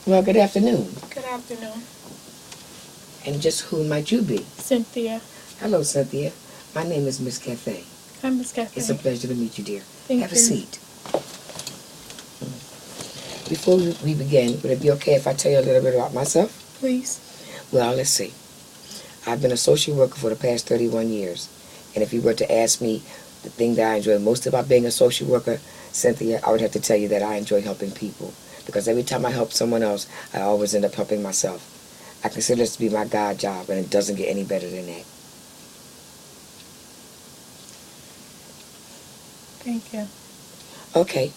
Well, good afternoon. Good afternoon. And just who might you be? Cynthia. Hello, Cynthia. My name is Miss Cafe. I'm Miss Cafe. It's a pleasure to meet you, dear. Thank Have you. a seat. Before we begin, would it be okay if I tell you a little bit about myself? Please. Well, let's see. I've been a social worker for the past 31 years. And if you were to ask me the thing that I enjoy most about being a social worker, Cynthia, I would have to tell you that I enjoy helping people. Because every time I help someone else, I always end up helping myself. I consider this to be my God job, and it doesn't get any better than that. Thank you. Okay.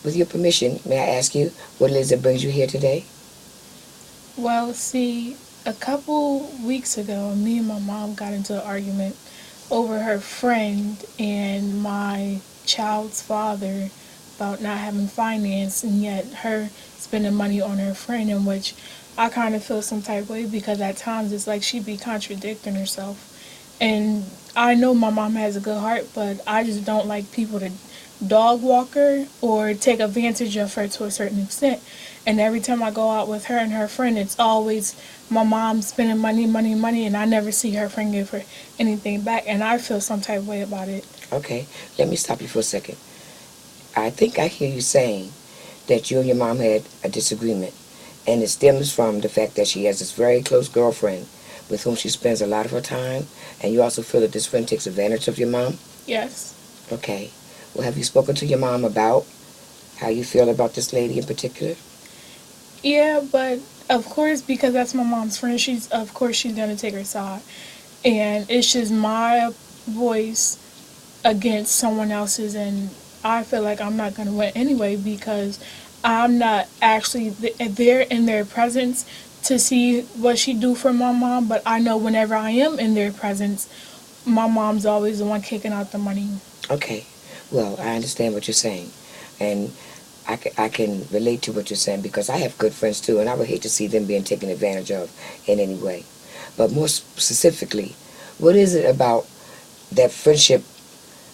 With your permission, may I ask you what it is that brings you here today? Well, see, a couple weeks ago, me and my mom got into an argument over her friend and my child's father about not having finance, and yet her spending money on her friend, in which I kind of feel some type of way because at times it's like she be contradicting herself. And I know my mom has a good heart, but I just don't like people to dog walk her or take advantage of her to a certain extent. And every time I go out with her and her friend, it's always my mom spending money, money, money, and I never see her friend give her anything back. And I feel some type of way about it. Okay, let me stop you for a second. I think I hear you saying that you and your mom had a disagreement, and it stems from the fact that she has this very close girlfriend with whom she spends a lot of her time, and you also feel that this friend takes advantage of your mom? Yes. Okay. Well, have you spoken to your mom about how you feel about this lady in particular? Yeah, but of course, because that's my mom's friend, of course she's gonna take her side. And it's just my voice against someone else's, and I feel like I'm not going to win anyway because I'm not actually there in their presence to see what she do for my mom, but I know whenever I am in their presence, my mom's always the one kicking out the money. Okay. Well, I understand what you're saying, and I can relate to what you're saying because I have good friends too, and I would hate to see them being taken advantage of in any way. But more specifically, what is it about that friendship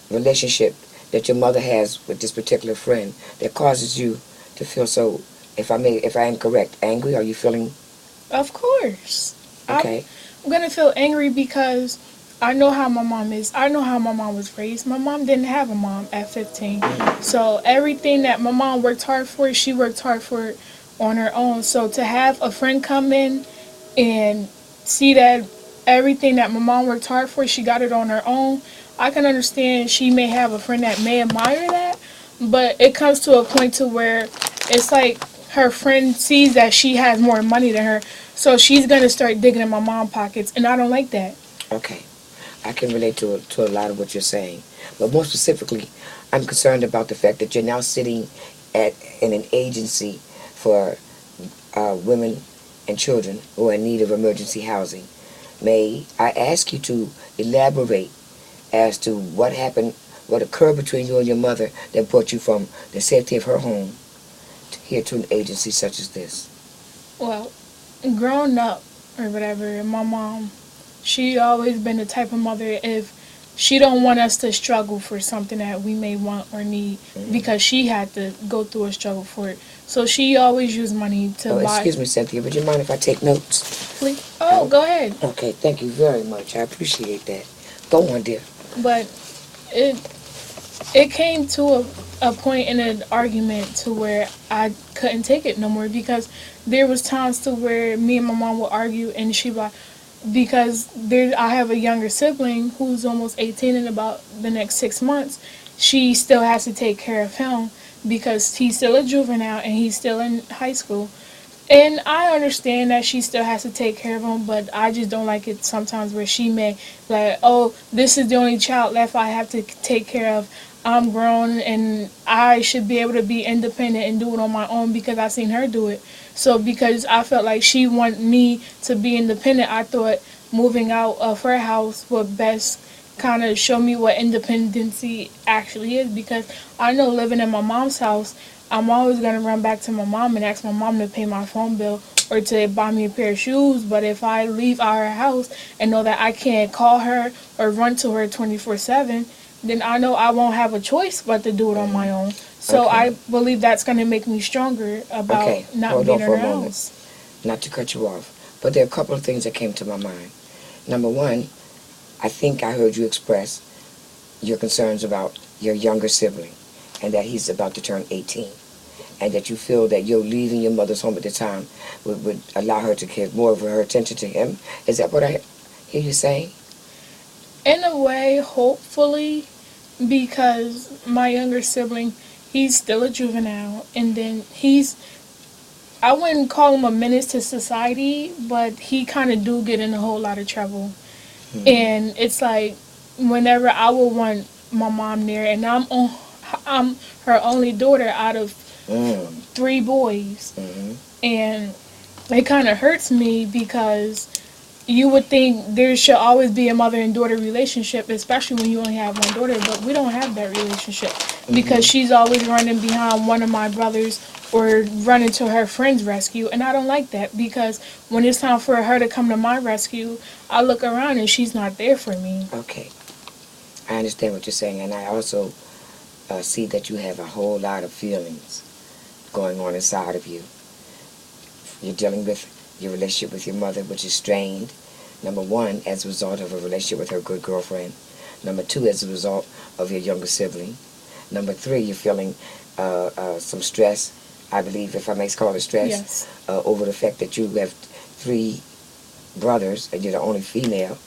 relationship that your mother has with this particular friend that causes you to feel so, if I am correct, angry? Are you feeling Of course. okay? I'm going to feel angry because I know how my mom is. I know how my mom was raised. My mom didn't have a mom at 15. So everything that my mom worked hard for, she worked hard for it on her own. So to have a friend come in and see that everything that my mom worked hard for, she got it on her own, I can understand she may have a friend that may admire that, but it comes to a point to where it's like her friend sees that she has more money than her, so she's gonna start digging in my mom's pockets, and I don't like that. Okay. I can relate to a lot of what you're saying. But more specifically, I'm concerned about the fact that you're now sitting in an agency for women and children who are in need of emergency housing. May I ask you to elaborate as to what happened, what occurred between you and your mother that brought you from the safety of her home here to an agency such as this? Well, growing up or whatever, my mom, she always been the type of mother, if she don't want us to struggle for something that we may want or need, because she had to go through a struggle for it. So she always used money to Oh, buy. excuse me, Cynthia, would you mind if I take notes? Please. Oh, go ahead. Okay, thank you very much. I appreciate that. Go on, dear. But it it came to a point in an argument to where I couldn't take it no more because there was times to where me and my mom would argue and she like, because there I have a younger sibling who's almost 18 in about the next 6 months. She still has to take care of him because he's still a juvenile and he's still in high school. And I understand that she still has to take care of him, but I just don't like it sometimes where she may, like, oh, this is the only child left I have to take care of. I'm grown and I should be able to be independent and do it on my own because I seen her do it. So because I felt like she wanted me to be independent, I thought moving out of her house would best kind of show me what independency actually is, because I know living in my mom's house, I'm always going to run back to my mom and ask my mom to pay my phone bill or to buy me a pair of shoes. But if I leave our house and know that I can't call her or run to her 24/7, then I know I won't have a choice but to do it on my own. So Okay. I believe that's going to make me stronger about Okay, not hold being on for a around moment. else. Not to cut you off, but there are a couple of things that came to my mind. Number one, I think I heard you express your concerns about your younger sibling and that he's about to turn 18 and that you feel that your leaving your mother's home at the time would allow her to give more of her attention to him. Is that what I hear you saying? In a way, hopefully, because my younger sibling, he's still a juvenile, and then I wouldn't call him a menace to society, but he kind of do get in a whole lot of trouble. And it's like, whenever I would want my mom there, and I'm her only daughter out of Mm. 3 boys, Mm-hmm. and it kind of hurts me because you would think there should always be a mother and daughter relationship, especially when you only have one daughter, but we don't have that relationship because she's always running behind one of my brothers or running to her friend's rescue, and I don't like that because when it's time for her to come to my rescue, I look around and she's not there for me. Okay, I understand what you're saying, and I also see that you have a whole lot of feelings going on inside of you. You're dealing with your relationship with your mother, which is strained. Number one, as a result of a relationship with her good girlfriend. Number two, as a result of your younger sibling. Number three, you're feeling some stress, I believe, if I may call it stress, Yes. over the fact that you have 3 brothers and you're the only female,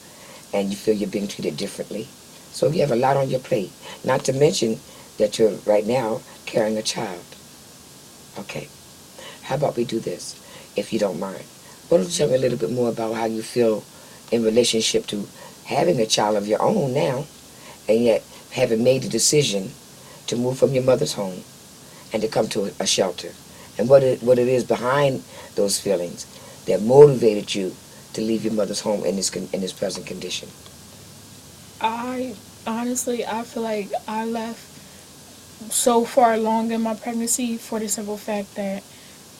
and you feel you're being treated differently. So you have a lot on your plate. Not to mention that you're right now carrying a child. Okay. How about we do this, if you don't mind? Why don't you tell me a little bit more about how you feel in relationship to having a child of your own now, and yet having made the decision to move from your mother's home and to come to a shelter, and what it is behind those feelings that motivated you to leave your mother's home in this present condition. I honestly, I feel like I left so far along in my pregnancy for the simple fact that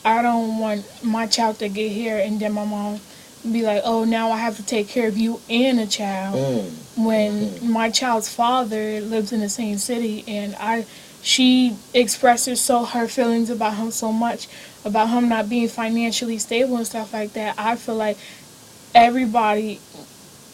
I don't want my child to get here and then my mom be like, oh, now I have to take care of you and a child. Mm. When my child's father lives in the same city, and she expresses her feelings about him so much, about him not being financially stable and stuff like that. I feel like everybody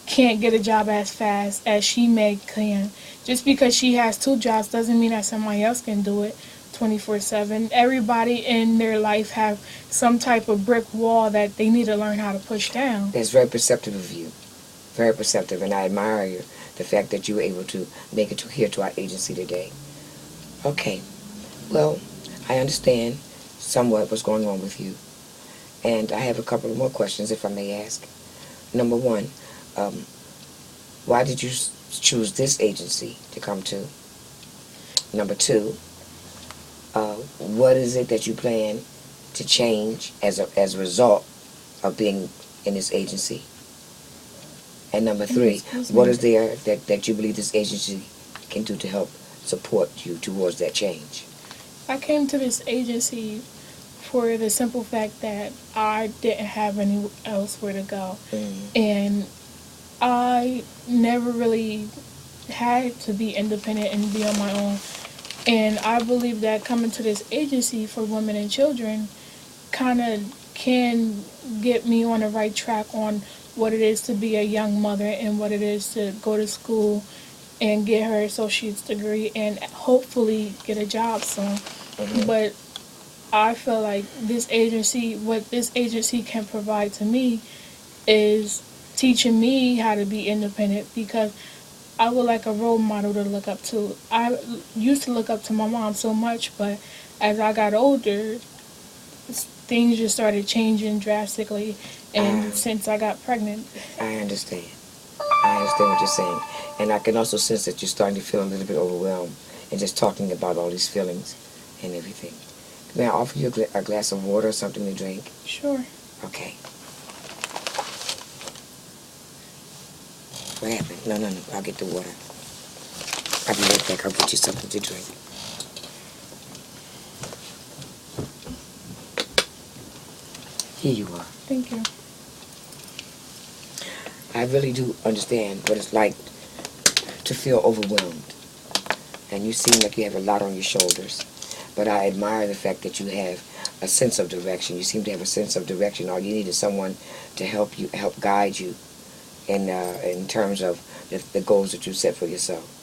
can't get a job as fast as she can. Just because she has 2 jobs doesn't mean that somebody else can do it 24/7. Everybody in their life have some type of brick wall that they need to learn how to push down. That's very perceptive of you. Very perceptive, and I admire you, the fact that you were able to make it to here to our agency today. Okay, well, I understand somewhat what's going on with you, and I have a couple of more questions, if I may ask. Number one, why did you choose this agency to come to? Number two, what is it that you plan to change as a result of being in this agency? And number three, Excuse what me. is there that you believe this agency can do to help support you towards that change? I came to this agency for the simple fact that I didn't have anywhere else where to go. Mm. And I never really had to be independent and be on my own. And I believe that coming to this agency for women and children kind of can get me on the right track on what it is to be a young mother and what it is to go to school and get her associate's degree and hopefully get a job soon. Mhm. But I feel like what this agency can provide to me is teaching me how to be independent because I would like a role model to look up to. I used to look up to my mom so much, but as I got older, things just started changing drastically. And since I got pregnant, I understand. I understand what you're saying. And I can also sense that you're starting to feel a little bit overwhelmed and just talking about all these feelings and everything. May I offer you a glass of water or something to drink? sure. Okay. What happened? No, I'll get the water. I'll be right back. I'll get you something to drink. Here you are. Thank you. I really do understand what it's like to feel overwhelmed and you seem like you have a lot on your shoulders. But I admire the fact that you have a sense of direction. You seem to have a sense of direction. All you need is someone to help you, help guide you in terms of the goals that you set for yourself.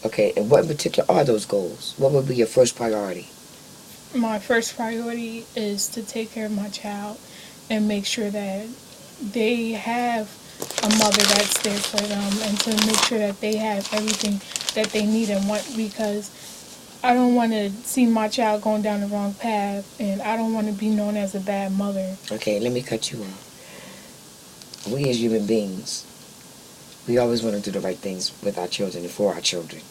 Okay, and what in particular are those goals? What would be your first priority? My first priority is to take care of my child and make sure that they have a mother that's there for them, and to make sure that they have everything that they need and want, because I don't want to see my child going down the wrong path, and I don't want to be known as a bad mother. Okay, let me cut you off. We as human beings, we always want to do the right things with our children and for our children.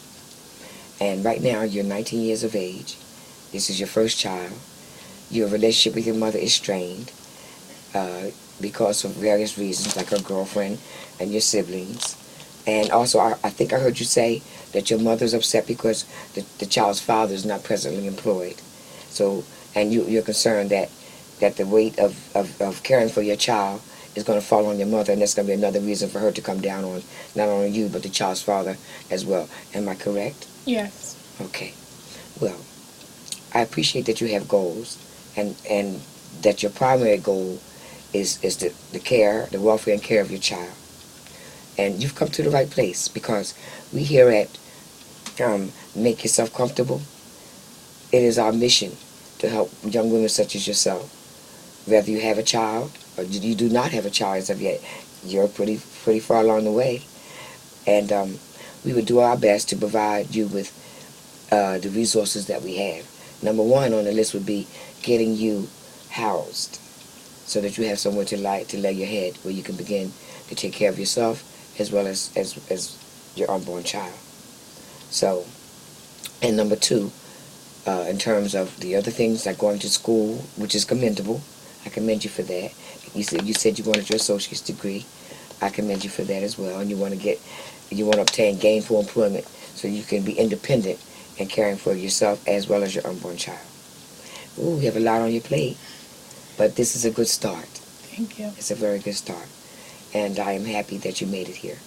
And right now, you're 19 years of age. This is your first child. Your relationship with your mother is strained because of various reasons, like her girlfriend and your siblings. And also, I think I heard you say that your mother's upset because the child's father is not presently employed. So, and you're concerned that the weight of caring for your child is going to fall on your mother, and that's going to be another reason for her to come down on not only you, but the child's father as well. Am I correct? Yes. Okay. Well, I appreciate that you have goals, and that your primary goal is the care, the welfare and care of your child. And you've come to the right place, because we here at Make Yourself Comfortable, it is our mission to help young women such as yourself. Whether you have a child or you do not have a child as of yet, you're pretty far along the way. And we would do our best to provide you with the resources that we have. Number one on the list would be getting you housed, so that you have somewhere to lay your head, where you can begin to take care of yourself as well as your unborn child. So, and number two, in terms of the other things like going to school, which is commendable, I commend you for that. You said you wanted your associate's degree. I commend you for that as well. And you want to obtain gainful employment so you can be independent and caring for yourself as well as your unborn child. Ooh, you have a lot on your plate, but this is a good start. Thank you. It's a very good start, and I am happy that you made it here.